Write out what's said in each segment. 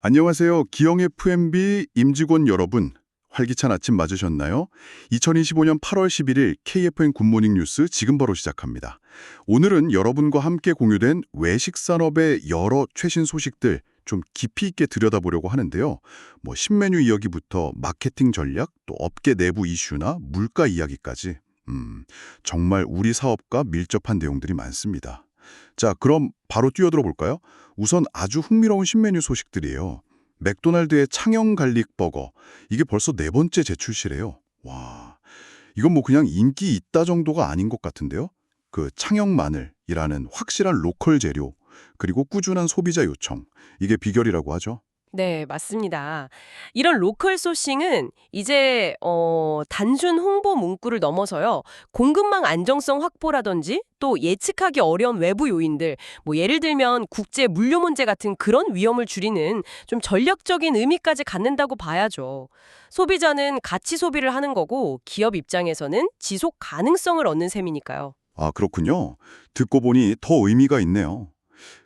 안녕하세요. 기영 FMB 임직원 여러분. 활기찬 아침 맞으셨나요? 2025년 8월 11일 KFN 굿모닝 뉴스 지금 바로 시작합니다. 오늘은 여러분과 함께 공유된 외식 산업의 여러 최신 소식들 좀 깊이 있게 들여다보려고 하는데요. 신메뉴 이야기부터 마케팅 전략, 또 업계 내부 이슈나 물가 이야기까지. 정말 우리 사업과 밀접한 내용들이 많습니다. 자, 그럼 바로 뛰어들어 볼까요? 우선 아주 흥미로운 신메뉴 소식들이에요. 맥도날드의 창영 갈릭 버거. 이게 벌써 네 번째 재출시래요. 와, 이건 그냥 인기 있다 정도가 아닌 것 같은데요. 그 창영 마늘이라는 확실한 로컬 재료, 그리고 꾸준한 소비자 요청. 이게 비결이라고 하죠. 네, 맞습니다. 이런 로컬 소싱은 이제 단순 홍보 문구를 넘어서요. 공급망 안정성 확보라든지 또 예측하기 어려운 외부 요인들, 예를 들면 국제 물류 문제 같은 그런 위험을 줄이는 좀 전략적인 의미까지 갖는다고 봐야죠. 소비자는 가치 소비를 하는 거고 기업 입장에서는 지속 가능성을 얻는 셈이니까요. 아, 그렇군요. 듣고 보니 더 의미가 있네요.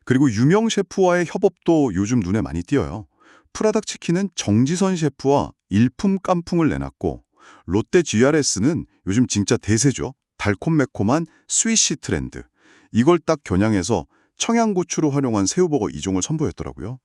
그리고 유명 셰프와의 협업도 요즘 눈에 많이 띄어요. 프라닭 치킨은 정지선 셰프와 일품 깐풍을 내놨고, 롯데 GRS는 요즘 진짜 대세죠. 달콤매콤한 스위시 트렌드. 이걸 딱 겨냥해서 청양고추를 활용한 새우버거 2종을 선보였더라고요.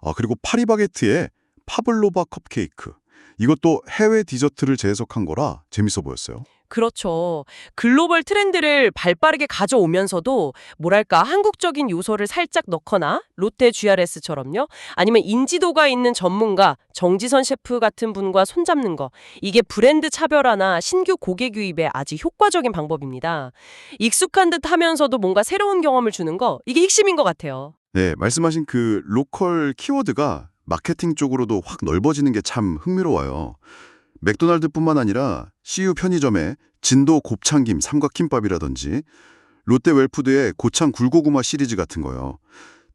아, 그리고 파리바게트의 파블로바 컵케이크. 이것도 해외 디저트를 재해석한 거라 재밌어 보였어요. 그렇죠. 글로벌 트렌드를 발빠르게 가져오면서도 뭐랄까 한국적인 요소를 살짝 넣거나 롯데 GRS처럼요. 아니면 인지도가 있는 전문가 정지선 셰프 같은 분과 손잡는 거. 이게 브랜드 차별화나 신규 고객 유입에 아주 효과적인 방법입니다. 익숙한 듯 하면서도 뭔가 새로운 경험을 주는 거. 이게 핵심인 것 같아요. 네, 말씀하신 그 로컬 키워드가 마케팅 쪽으로도 확 넓어지는 게 참 흥미로워요. 맥도날드뿐만 아니라 CU 편의점의 진도 곱창김 삼각김밥이라든지 롯데 웰푸드의 고창 굴고구마 시리즈 같은 거요.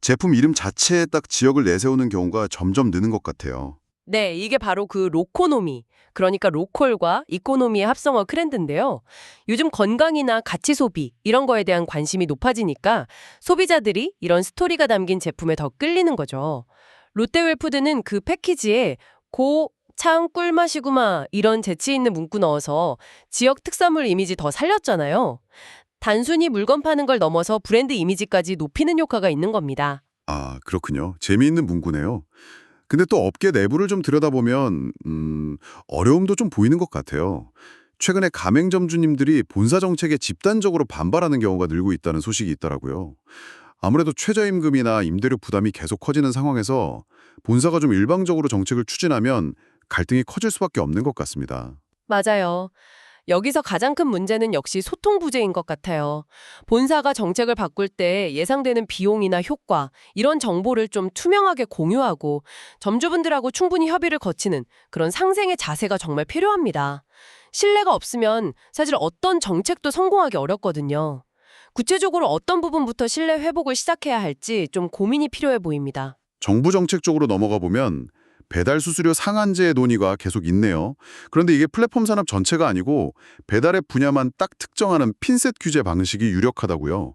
제품 이름 자체에 딱 지역을 내세우는 경우가 점점 느는 것 같아요. 네, 이게 바로 그 로코노미, 그러니까 로컬과 이코노미의 합성어 트렌드인데요. 요즘 건강이나 가치 소비 이런 거에 대한 관심이 높아지니까 소비자들이 이런 스토리가 담긴 제품에 더 끌리는 거죠. 롯데웰푸드는 그 패키지에 고, 참 꿀맛이구마 이런 재치 있는 문구 넣어서 지역 특산물 이미지 더 살렸잖아요. 단순히 물건 파는 걸 넘어서 브랜드 이미지까지 높이는 효과가 있는 겁니다. 아, 그렇군요. 재미있는 문구네요. 근데 또 업계 내부를 좀 들여다보면 어려움도 좀 보이는 것 같아요. 최근에 가맹점주님들이 본사 정책에 집단적으로 반발하는 경우가 늘고 있다는 소식이 있더라고요. 아무래도 최저임금이나 임대료 부담이 계속 커지는 상황에서 본사가 좀 일방적으로 정책을 추진하면 갈등이 커질 수밖에 없는 것 같습니다. 맞아요. 여기서 가장 큰 문제는 역시 소통 부재인 것 같아요. 본사가 정책을 바꿀 때 예상되는 비용이나 효과, 이런 정보를 좀 투명하게 공유하고 점주분들하고 충분히 협의를 거치는 그런 상생의 자세가 정말 필요합니다. 신뢰가 없으면 사실 어떤 정책도 성공하기 어렵거든요. 구체적으로 어떤 부분부터 신뢰 회복을 시작해야 할지 좀 고민이 필요해 보입니다. 정부 정책 쪽으로 넘어가 보면 배달 수수료 상한제 논의가 계속 있네요. 그런데 이게 플랫폼 산업 전체가 아니고 배달의 분야만 딱 특정하는 핀셋 규제 방식이 유력하다고요.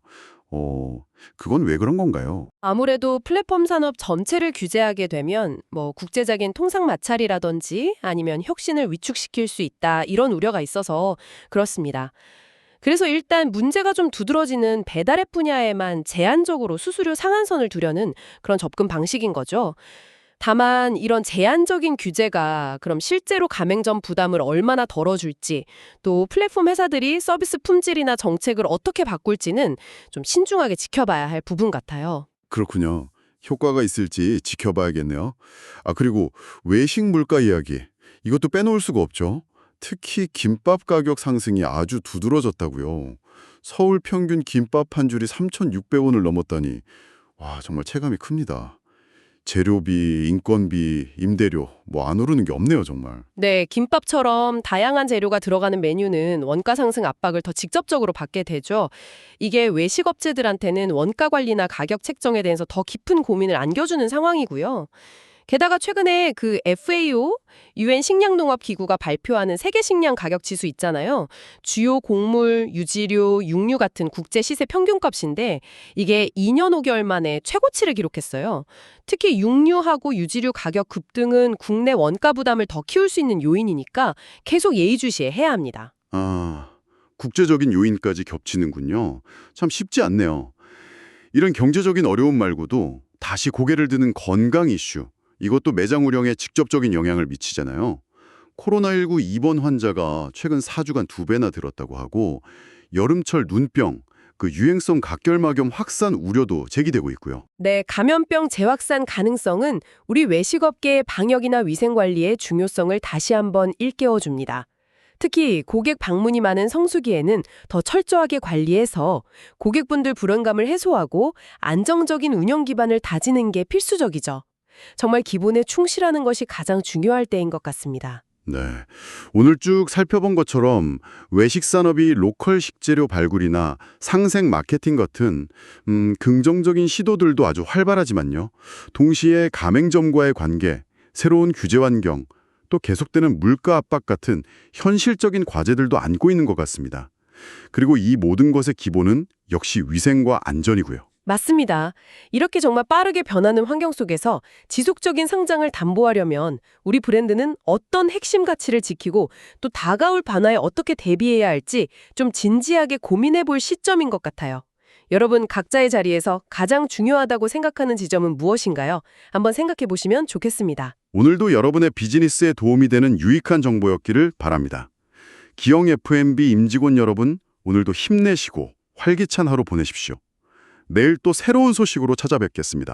그건 왜 그런 건가요? 아무래도 플랫폼 산업 전체를 규제하게 되면 국제적인 통상 마찰이라든지 아니면 혁신을 위축시킬 수 있다 이런 우려가 있어서 그렇습니다. 그래서 일단 문제가 좀 두드러지는 배달앱 분야에만 제한적으로 수수료 상한선을 두려는 그런 접근 방식인 거죠. 다만 이런 제한적인 규제가 그럼 실제로 가맹점 부담을 얼마나 덜어줄지 또 플랫폼 회사들이 서비스 품질이나 정책을 어떻게 바꿀지는 좀 신중하게 지켜봐야 할 부분 같아요. 그렇군요. 효과가 있을지 지켜봐야겠네요. 아, 그리고 외식 물가 이야기. 이것도 빼놓을 수가 없죠. 특히 김밥 가격 상승이 아주 두드러졌다고요. 서울 평균 김밥 한 줄이 3,600원을 넘었다니. 와, 정말 체감이 큽니다. 재료비, 인건비, 임대료 안 오르는 게 없네요, 정말. 네, 김밥처럼 다양한 재료가 들어가는 메뉴는 원가 상승 압박을 더 직접적으로 받게 되죠. 이게 외식업체들한테는 원가 관리나 가격 책정에 대해서 더 깊은 고민을 안겨주는 상황이고요. 게다가 최근에 그 FAO, 유엔 식량농업기구가 발표하는 세계 식량 가격 지수 있잖아요. 주요 곡물, 유지료, 육류 같은 국제 시세 평균값인데 이게 2년 5개월 만에 최고치를 기록했어요. 특히 육류하고 유지료 가격 급등은 국내 원가 부담을 더 키울 수 있는 요인이니까 계속 예의주시해야 합니다. 아, 국제적인 요인까지 겹치는군요. 참 쉽지 않네요. 이런 경제적인 어려움 말고도 다시 고개를 드는 건강 이슈, 이것도 매장 운영에 직접적인 영향을 미치잖아요. 코로나19 입원 환자가 최근 4주간 2배나 늘었다고 하고 여름철 눈병, 그 유행성 각결막염 확산 우려도 제기되고 있고요. 네, 감염병 재확산 가능성은 우리 외식업계의 방역이나 위생관리의 중요성을 다시 한번 일깨워줍니다. 특히 고객 방문이 많은 성수기에는 더 철저하게 관리해서 고객분들 불안감을 해소하고 안정적인 운영 기반을 다지는 게 필수적이죠. 정말 기본에 충실하는 것이 가장 중요할 때인 것 같습니다. 네, 오늘 쭉 살펴본 것처럼 외식 산업이 로컬 식재료 발굴이나 상생 마케팅 같은 긍정적인 시도들도 아주 활발하지만요. 동시에 가맹점과의 관계, 새로운 규제 환경, 또 계속되는 물가 압박 같은 현실적인 과제들도 안고 있는 것 같습니다. 그리고 이 모든 것의 기본은 역시 위생과 안전이고요. 맞습니다. 이렇게 정말 빠르게 변하는 환경 속에서 지속적인 성장을 담보하려면 우리 브랜드는 어떤 핵심 가치를 지키고 또 다가올 변화에 어떻게 대비해야 할지 좀 진지하게 고민해 볼 시점인 것 같아요. 여러분 각자의 자리에서 가장 중요하다고 생각하는 지점은 무엇인가요? 한번 생각해 보시면 좋겠습니다. 오늘도 여러분의 비즈니스에 도움이 되는 유익한 정보였기를 바랍니다. 기영 F&B 임직원 여러분, 오늘도 힘내시고 활기찬 하루 보내십시오. 내일 또 새로운 소식으로 찾아뵙겠습니다.